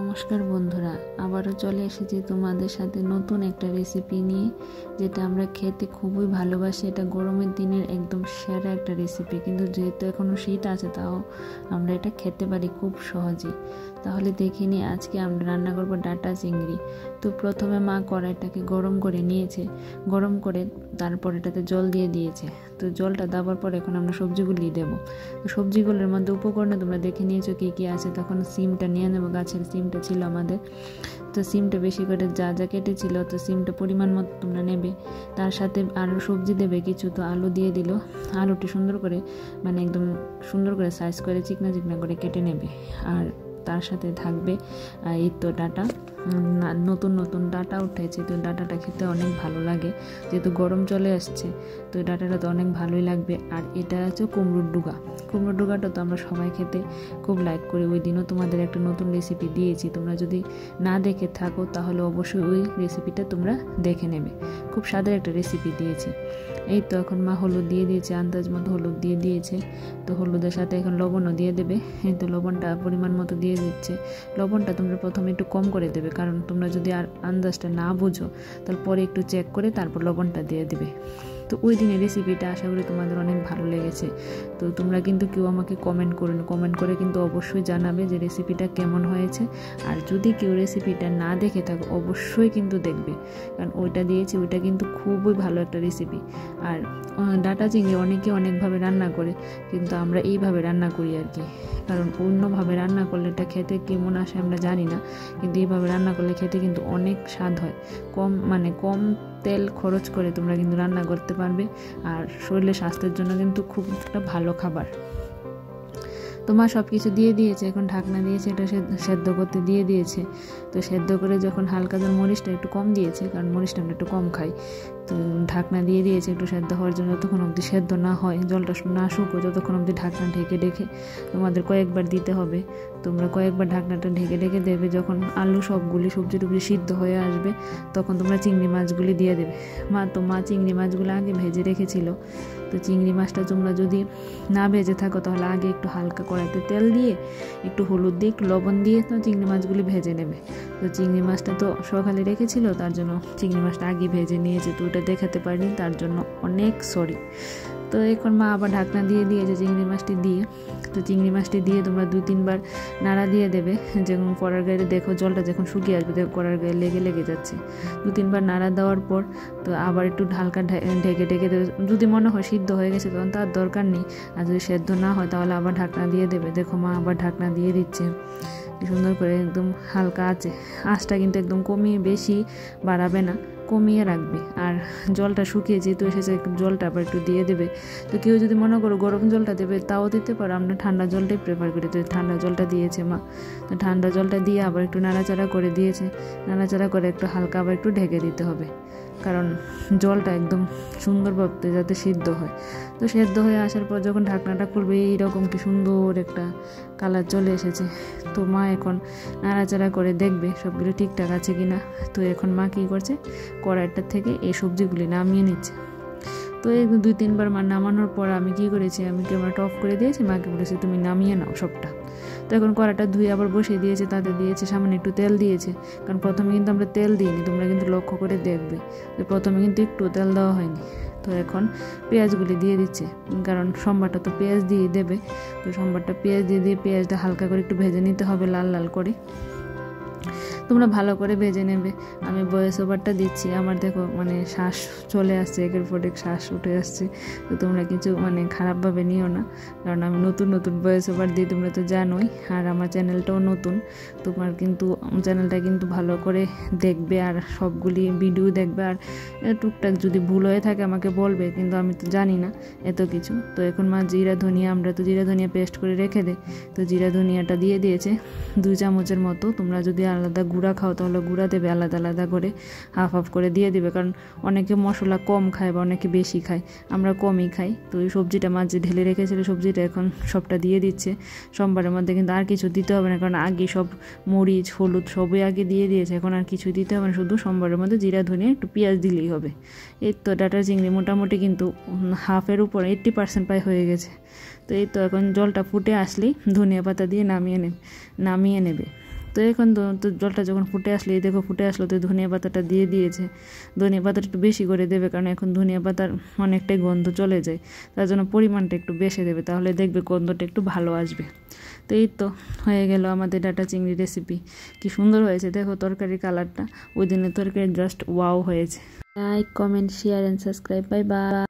নমস্কার বন্ধুরা, আবারও চলে এসেছি তোমাদের সাথে নতুন একটা রেসিপি নিয়ে, যেটা আমরা খেতে খুবই ভালোবাসি। এটা গরমের দিনের একদম সেরা একটা রেসিপি, কিন্তু যেহেতু এখনও শীত আছে তাও আমরা এটা খেতে পারি খুব সহজেই। তাহলে দেখে নিই, আজকে আমরা রান্না করব ডাঁটা চিংড়ি। তো প্রথমে মা কড়াইটাকে গরম করে নিয়েছে, গরম করে তারপর এটাতে জল দিয়ে দিয়েছে। তো জলটা দেওয়ার পর এখন আমরা সবজিগুলি দেবো। তো সবজিগুলোর মধ্যে উপকরণে তোমরা দেখে নিয়েছো কী কী আছে। তখন সিমটা নিয়ে নেবো, গাছের সিমটা ছিল আমাদের। তো সিমটা বেশি করে যা যা কেটেছিল, তো সিমটা পরিমাণ মতো তোমরা নেবে। তার সাথে আরও সবজি দেবে কিছু, তো আলু দিয়ে দিল। আলুটি সুন্দর করে একদম সুন্দর করে সাইজ করে চিকনা চিকনা করে কেটে নেবে। আর তার সাথে থাকবে এই তো ডাঁটা, নতুন নতুন ডাঁটা উঠেছে। তো ডাঁটাটা খেতে অনেক ভালো লাগে, যেহেতু গরম চলে আসছে, তো ডাঁটাটা তো অনেক ভালোই লাগবে। আর এটা হচ্ছে কুমড়োর ডুগা। কুমড়োর ডুগাটা তো আমরা সবাই খেতে খুব লাইক করি। ওই দিনও তোমাদের একটা নতুন রেসিপি দিয়েছি, তোমরা যদি না দেখে থাকো তাহলে অবশ্যই ওই রেসিপিটা তোমরা দেখে নেবে। খুব স্বাদের একটা রেসিপি দিয়েছি। এই তো এখন মা হলুদ দিয়ে দিয়েছে, আন্দাজ মতো হলুদ দিয়ে দিয়েছে। তো হলুদের সাথে এখন লবণও দিয়ে দেবে। এই তো লবণটা পরিমাণ মতো দিয়ে দিচ্ছে। লবণটা তোমরা প্রথমে একটু কম করে দেবে, কারণ তোমরা যদি আর আন্দাজটা না বুঝো তাহলে পরে একটু চেক করে তারপর লবণটা দিয়ে দেবে। তো ওই দিনের রেসিপিটা আশা করি তোমাদের অনেক ভালো লেগেছে। তো তোমরা কিন্তু কেউ আমাকে কমেন্ট করে কিন্তু অবশ্যই জানাবে যে রেসিপিটা কেমন হয়েছে। আর যদি কেউ রেসিপিটা না দেখে থাকো অবশ্যই কিন্তু দেখবে, কারণ ওইটা দিয়েছি, ওইটা কিন্তু খুবই ভালো একটা রেসিপি। আর ডাঁটা চিংড়ি অনেকে অনেকভাবে রান্না করে, কিন্তু আমরা এইভাবে রান্না করি আর কি। কারণ অন্যভাবে রান্না করলে এটা খেতে কেমন আসে আমরা জানি না, কিন্তু এইভাবে রান্না করলে খেতে কিন্তু অনেক স্বাদ হয়। কম তেল খরচ করে তোমরা কিন্তু রান্না করতে পারবে, আর শরীরের স্বাস্থ্যের জন্য কিন্তু খুব একটা ভালো খাবার। তো মা সব কিছু দিয়ে দিয়েছে, এখন ঢাকনা দিয়েছে, এটা সেদ্ধ করতে দিয়ে দিয়েছে। তো সেদ্ধ করে যখন হালকা যেন মরিচটা একটু কম দিয়েছে, কারণ মরিচটা আমরা একটু কম খাই। তো ঢাকনা দিয়ে দিয়েছে একটু সেদ্ধ হওয়ার জন্য, যতক্ষণ অবধি সেদ্ধ না হয়, জলটা না শুকো, যতক্ষণ অবধি ঢাকনা ঢেকে তোমাদের কয়েকবার দিতে হবে। তোমরা কয়েকবার ঢাকনাটা ঢেকে দেবে। যখন আলু সবগুলি সবজি টুবজি সিদ্ধ হয়ে আসবে, তখন তোমরা চিংড়ি মাছগুলি দিয়ে দেবে। মা চিংড়ি মাছগুলো আগে ভেজে রেখেছিল। তো চিংড়ি মাছটা তোমরা যদি না ভেজে থাকো তাহলে আগে একটু হালকা কড়াইতে তেল দিয়ে, একটু হলুদ দিয়ে, একটু লবণ দিয়ে তো চিংড়ি মাছগুলি ভেজে নেবে। তো চিংড়ি মাছটা তো সকালে রেখেছিল, তার জন্য চিংড়ি মাছটা আগে ভেজে নিয়েছে। তো ওটা দেখাতে পারিনি, তার জন্য অনেক সরি। তো এখন মা আবার ঢাকনা দিয়ে দিয়েছে চিংড়ি মাছটি দিয়ে। তো চিংড়ি মাছটি দিয়ে তোমরা 2-3 বার নাড়া দিয়ে দেবে। যেমন কড়ার গায়ে দেখো জলটা যখন শুকিয়ে আসবে, দেখো কড়ার গায়ে লেগে যাচ্ছে। 2-3 বার নাড়া দেওয়ার পর তো আবার একটু হালকা ঢেকে দেবে। যদি মনে হয় সিদ্ধ হয়ে গেছে তখন তার দরকার নেই, আর যদি সেদ্ধ না হয় তাহলে আবার ঢাকনা দিয়ে দেবে। দেখো মা আবার ঢাকনা দিয়ে দিচ্ছে সুন্দর করে, একদম হালকা আছে। আঁচটা কিন্তু একদম কমিয়ে, বেশি বাড়াবে না, কমিয়ে রাখবে। আর জলটা শুকিয়ে যেহেতু এসেছে, জলটা আবার একটু দিয়ে দেবে। তো কেউ যদি মনে করো গরম জলটা দেবে তাও দিতে পারো, আমরা ঠান্ডা জলটাই প্রেফার করি। তো ঠান্ডা জলটা দিয়েছে মা। তো ঠান্ডা জলটা দিয়ে আবার একটু নাড়াচাড়া করে দিয়েছে। নাড়াচাড়া করে একটু হালকা আবার একটু ঢেকে দিতে হবে, কারণ জলটা একদম সুন্দরভাবে যাতে সিদ্ধ হয়। তো সেদ্ধ হয়ে আসার পর যখন ঢাকনাটা খুলবে, এইরকম কি সুন্দর একটা কালার চলে এসেছে। তো মা এখন নাড়াচাড়া করে দেখবে সবগুলো ঠিকঠাক আছে কিনা। তো এখন মা কী করছে, কড়াইটার থেকে এই সবজিগুলি নামিয়ে নিচ্ছে। তো এই 2-3 বার মা নামানোর পর আমি কী করেছি, আমি ক্যামেরাটা অফ করে দিয়েছি, মাকে বলেছি তুমি নামিয়ে নাও সবটা। তো এখন কড়াইটা ধুয়ে আবার বসিয়ে দিয়েছে, তাতে দিয়েছে সামান্য একটু তেল দিয়েছে। কারণ প্রথমে কিন্তু আমরা তেল দিইনি, তোমরা কিন্তু লক্ষ্য করে দেখবে যে প্রথমে কিন্তু একটু তেল দেওয়া হয়নি। তো এখন পেঁয়াজগুলি দিয়ে দিচ্ছে, কারণ সোমবারটা তো পেঁয়াজ দিয়ে দেবে। তো সোমবারটা পেঁয়াজ দিয়ে পেঁয়াজটা হালকা করে একটু ভেজে নিতে হবে, লাল লাল করে। তোমরা ভালো করে ভেজে নেবে। আমি ভয়েস ওভারটা দিচ্ছি, আমার দেখো শ্বাস চলে আসছে, একের পর এক শ্বাস উঠে আসছে। তো তোমরা কিছু খারাপভাবে নিও না, কারণ আমি নতুন ভয়েস ওভার দিই, তোমরা তো জানোই। আর আমার চ্যানেলটাও নতুন, তোমার কিন্তু চ্যানেলটা কিন্তু ভালো করে দেখবে, আর সবগুলি ভিডিও দেখবে। আর টুকটাক যদি ভুল হয়ে থাকে আমাকে বলবে, কিন্তু আমি তো জানি না এত কিছু। তো এখন মা জিরা ধনিয়া, আমরা তো জিরা ধনিয়া পেস্ট করে রেখে দেয়, তো জিরা ধনিয়াটা দিয়ে দিয়েছে 2 চামচের মতো। তোমরা যদি আলাদা গুঁড়া খাও তাহলে গুঁড়া দেবে, আলাদা আলাদা করে হাফ করে দিয়ে দেবে, কারণ অনেকে মশলা কম খায় বা অনেকে বেশি খায়, আমরা কমই খাই। তো ওই সবজিটা মা যে ঢেলে রেখেছিল সবজিটা এখন সবটা দিয়ে দিচ্ছে। সোমবারের মধ্যে কিন্তু আর কিছু দিতে হবে না, কারণ আগে সব মরিচ হলুদ সবই আগে দিয়ে দিয়েছে, এখন আর কিছু দিতে হবে না, শুধু সোমবারের মধ্যে জিরা ধনিয়া একটু পেঁয়াজ দিলেই হবে। এই তো ডাঁটা চিংড়ি মোটামুটি কিন্তু হাফের উপর 80% প্রায় হয়ে গেছে। তো এই তো এখন জলটা ফুটে আসলেই ধনিয়া পাতা দিয়ে নামিয়ে নেবে। তো এখন তো জলটা যখন ফুটে আসলে এই দেখো ফুটে আসলো, তো ধনিয়া পাতাটা দিয়ে দিয়েছে। ধনিয়া পাতাটা একটু বেশি করে দেবে, কারণ এখন ধনিয়া পাতার অনেকটাই গন্ধ চলে যায়, তার জন্য পরিমাণটা একটু বেশি দেবে, তাহলে দেখবে গন্ধটা একটু ভালো আসবে। তো এই তো হয়ে গেল আমাদের ডাঁটা চিংড়ি রেসিপি। কি সুন্দর হয়েছে দেখো তরকারির কালারটা, ওই দিনের তরকারি জাস্ট ওয়াও হয়েছে। Like, comment, share and subscribe. Bye bye.